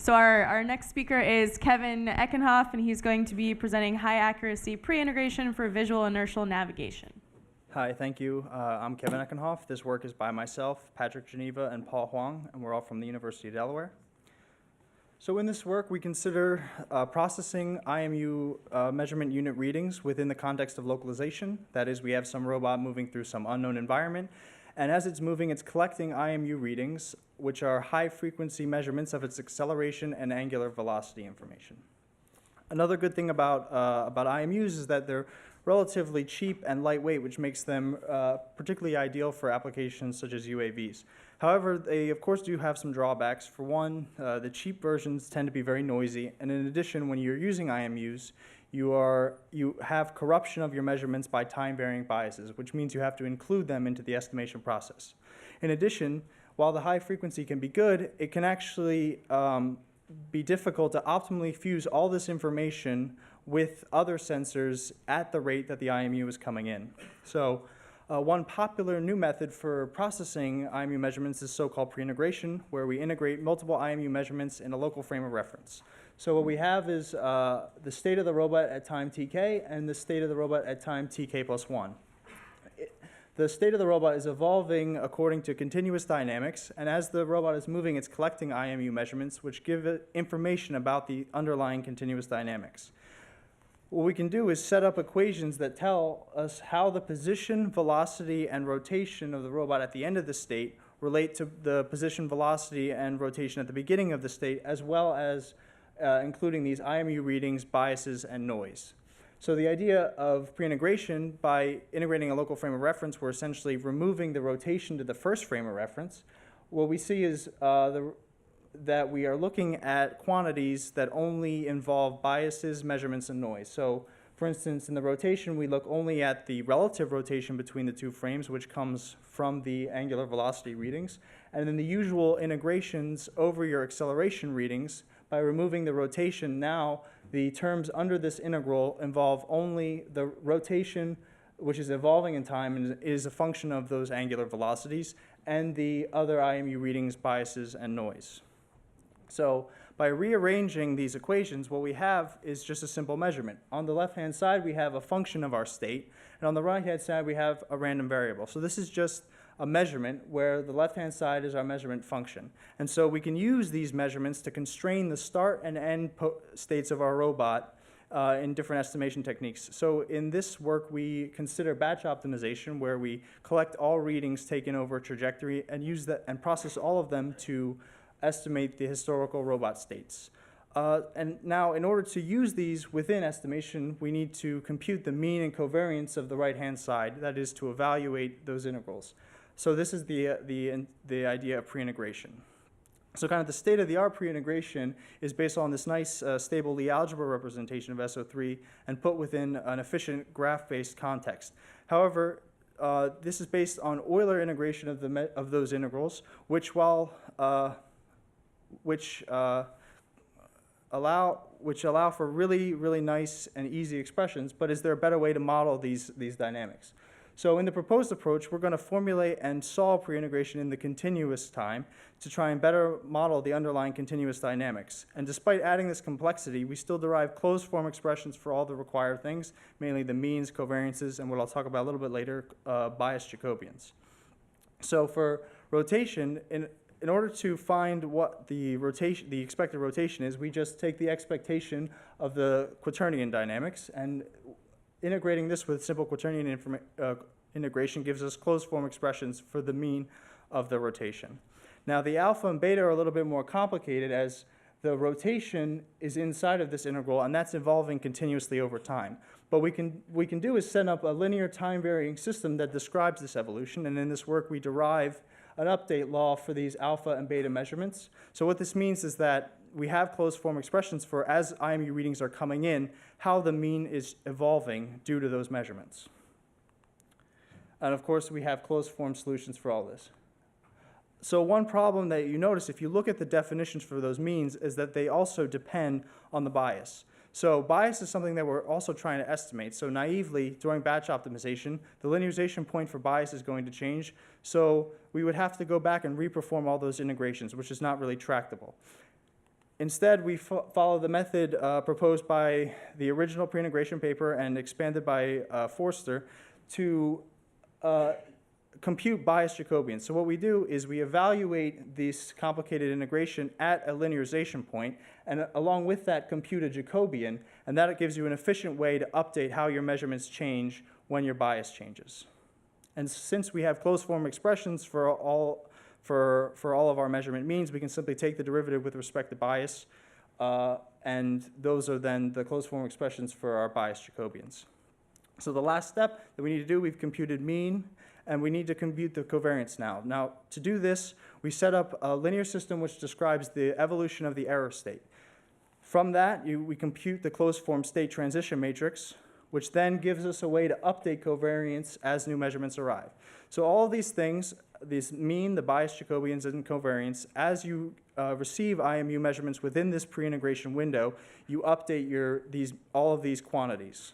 So our next speaker is Kevin Eckenhoff, and he's going to be presenting high-accuracy pre-integration for visual inertial navigation. Hi, thank you. I'm Kevin Eckenhoff. This work is by myself, Patrick Geneva, and Paul Huang, and we're all from the University of Delaware. So in this work, we consider processing IMU measurement unit readings within the context of localization. That is, we have some robot moving through some unknown environment, and as it's moving, it's collecting IMU readings, which are high-frequency measurements of its acceleration and angular velocity information. Another good thing about IMUs is that they're relatively cheap and lightweight, which makes them particularly ideal for applications such as UAVs. However, they of course do have some drawbacks. For one, the cheap versions tend to be very noisy, and in addition, when you're using IMUs, you have corruption of your measurements by time-varying biases, which means you have to include them into the estimation process. In addition, while the high frequency can be good, it can actually be difficult to optimally fuse all this information with other sensors at the rate that the IMU is coming in. So one popular new method for processing IMU measurements is so-called pre-integration, where we integrate multiple IMU measurements in a local frame of reference. So what we have is the state of the robot at time tk and the state of the robot at time tk plus 1. The state of the robot is evolving according to continuous dynamics, and as the robot is moving, it's collecting IMU measurements, which give it information about the underlying continuous dynamics. What we can do is set up equations that tell us how the position, velocity, and rotation of the robot at the end of the state relate to the position, velocity, and rotation at the beginning of the state, as well as including these IMU readings, biases, and noise. So the idea of pre-integration, by integrating a local frame of reference, we're essentially removing the rotation to the first frame of reference. What we see is that we are looking at quantities that only involve biases, measurements, and noise. So for instance, in the rotation, we look only at the relative rotation between the two frames, which comes from the angular velocity readings. And then the usual integrations over your acceleration readings, by removing the rotation, now the terms under this integral involve only the rotation, which is evolving in time and is a function of those angular velocities, and the other IMU readings, biases, and noise. So by rearranging these equations, what we have is just a simple measurement. On the left-hand side, we have a function of our state, and on the right-hand side, we have a random variable. So this is just a measurement where the left-hand side is our measurement function. And so we can use these measurements to constrain the start and end states of our robot in different estimation techniques. So in this work, we consider batch optimization, where we collect all readings taken over a trajectory and use that and process all of them to estimate the historical robot states. And now, in order to use these within estimation, we need to compute the mean and covariance of the right-hand side, that is, to evaluate those integrals. So this is the idea of pre-integration. So kind of the state-of-the-art pre-integration is based on this nice stable Lie algebra representation of SO3 and put within an efficient graph-based context. However, this is based on Euler integration of those integrals, which allow for really nice and easy expressions. But is there a better way to model these dynamics? So in the proposed approach, we're going to formulate and solve pre-integration in the continuous time to try and better model the underlying continuous dynamics. And despite adding this complexity, we still derive closed-form expressions for all the required things, mainly the means, covariances, and what I'll talk about a little bit later, biased Jacobians. So for rotation, in order to find what the expected rotation is, we just take the expectation of the quaternion dynamics, and integrating this with simple quaternion integration gives us closed-form expressions for the mean of the rotation. Now, the alpha and beta are a little bit more complicated, as the rotation is inside of this integral, and that's evolving continuously over time. But we can do is set up a linear time-varying system that describes this evolution, and in this work we derive an update law for these alpha and beta measurements. So what this means is that we have closed-form expressions for, as IMU readings are coming in, how the mean is evolving due to those measurements. And of course, we have closed-form solutions for all this. So one problem that you notice if you look at the definitions for those means is that they also depend on the bias. So bias is something that we're also trying to estimate. So naively, during batch optimization, the linearization point for bias is going to change. So we would have to go back and reperform all those integrations, which is not really tractable. Instead, we follow the method proposed by the original pre-integration paper and expanded by Forster to compute biased Jacobians. So what we do is we evaluate this complicated integration at a linearization point, and along with that, compute a Jacobian, and that gives you an efficient way to update how your measurements change when your bias changes. And since we have closed form expressions for all of our measurement means, we can simply take the derivative with respect to bias, and those are then the closed form expressions for our biased Jacobians. So the last step that we need to do, we've computed mean, and we need to compute the covariance now. Now, to do this, we set up a linear system which describes the evolution of the error state. From that, we compute the closed form state transition matrix, which then gives us a way to update covariance as new measurements arrive. So all of these things, these mean, the biased Jacobians, and covariance, as you receive IMU measurements within this pre-integration window, you update all of these quantities.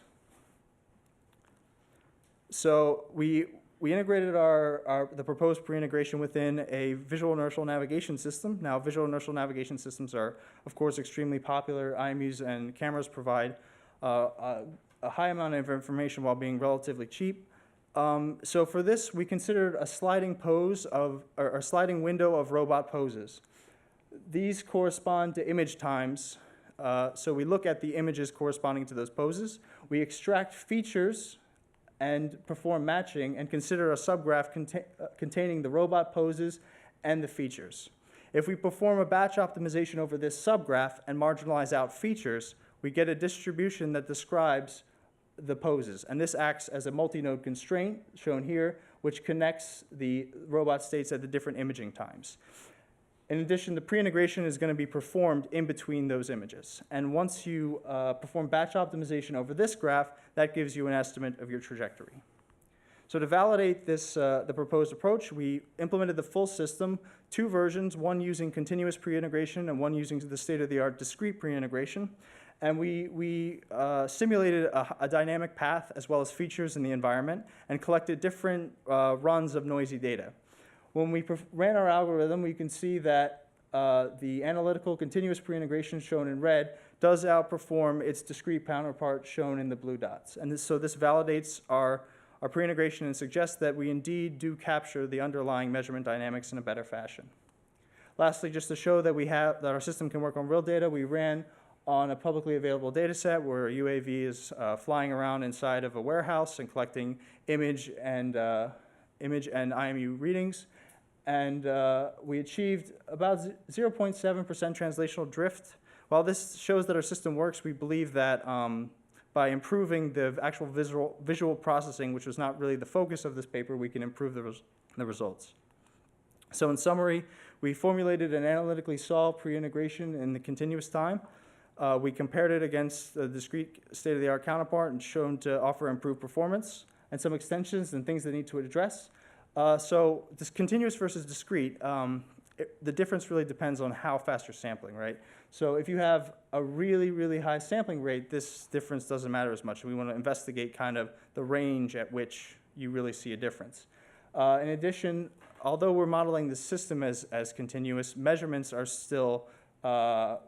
So we integrated the proposed pre-integration within a visual inertial navigation system. Now, visual inertial navigation systems are, of course, extremely popular. IMUs and cameras provide a high amount of information while being relatively cheap. So for this, we considered a sliding window of robot poses. These correspond to image times. So we look at the images corresponding to those poses. We extract features and perform matching and consider a subgraph containing the robot poses and the features. If we perform a batch optimization over this subgraph and marginalize out features, we get a distribution that describes the poses. And this acts as a multi-node constraint, shown here, which connects the robot states at the different imaging times. In addition, the pre-integration is going to be performed in between those images. And once you perform batch optimization over this graph, that gives you an estimate of your trajectory. So to validate this, the proposed approach, we implemented the full system, 2 versions, one using continuous pre-integration and one using the state-of-the-art discrete pre-integration. And we simulated a dynamic path as well as features in the environment and collected different runs of noisy data. When we ran our algorithm, we can see that the analytical continuous pre-integration shown in red does outperform its discrete counterpart shown in the blue dots. And so this validates our pre-integration and suggests that we indeed do capture the underlying measurement dynamics in a better fashion. Lastly, just to show that our system can work on real data, we ran on a publicly available data set where a UAV is flying around inside of a warehouse and collecting image and IMU readings. And we achieved about 0.7% translational drift. While this shows that our system works, we believe that by improving the actual visual processing, which was not really the focus of this paper, we can improve the results. So in summary, we formulated an analytically solved pre-integration in the continuous time. We compared it against the discrete state-of-the-art counterpart and shown to offer improved performance and some extensions and things that need to address. So this continuous versus discrete, the difference really depends on how fast you're sampling, right? So if you have a really, really high sampling rate, this difference doesn't matter as much. We want to investigate kind of the range at which you really see a difference. In addition, although we're modeling the system as continuous, measurements are still modeled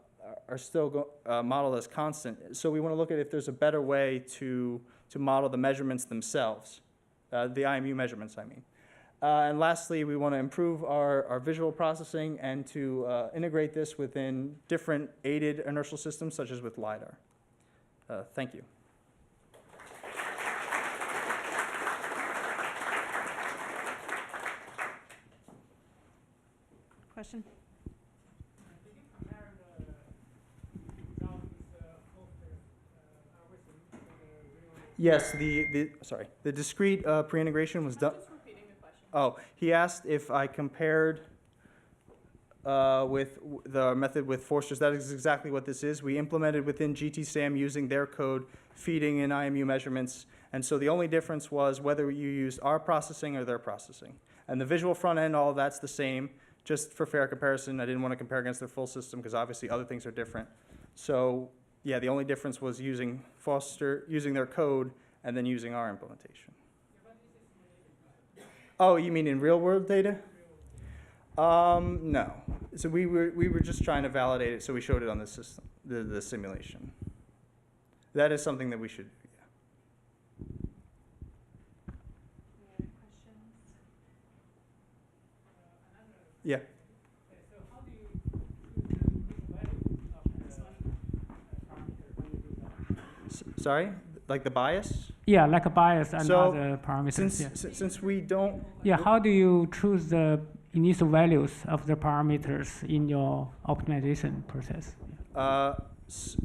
as constant. So we want to look at if there's a better way to model the measurements themselves, the IMU measurements, I mean. And lastly, we want to improve our visual processing and to integrate this within different aided inertial systems, such as with LiDAR. Thank you. Question? Yes, the discrete pre-integration was done. Just repeating the question. Oh, he asked if I compared with the method with Forster's. That is exactly what this is. We implemented within GTSAM using their code, feeding in IMU measurements. And so the only difference was whether you used our processing or their processing. And the visual front end, all of that's the same. Just for fair comparison, I didn't want to compare against their full system because obviously other things are different. So yeah, the only difference was using their code and then using our implementation. Oh, you mean in real world data? No. So we were just trying to validate it, so we showed it on the system, the simulation. That is something that we should do. Yeah. So how do you choose the value of this parameter when you do that? Sorry, like the bias. Yeah, like a bias and So, other parameters. Since we don't. Yeah, how do you choose the initial values of the parameters in your optimization process?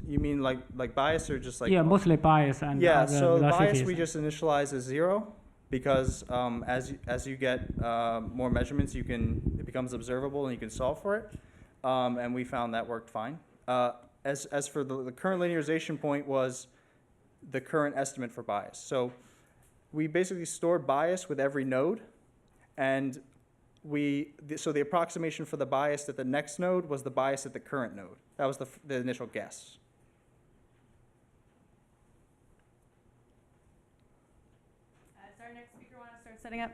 You mean like bias or just like? Yeah, mostly bias and Yeah, other so velocities. bias we just initialize as 0 because as you get more measurements, it becomes observable and you can solve for it. And we found that worked fine. As for the current linearization point was the current estimate for bias. So we basically stored bias with every node, and so the approximation for the bias at the next node was the bias at the current node. That was the initial guess. Does our next speaker want to start setting up?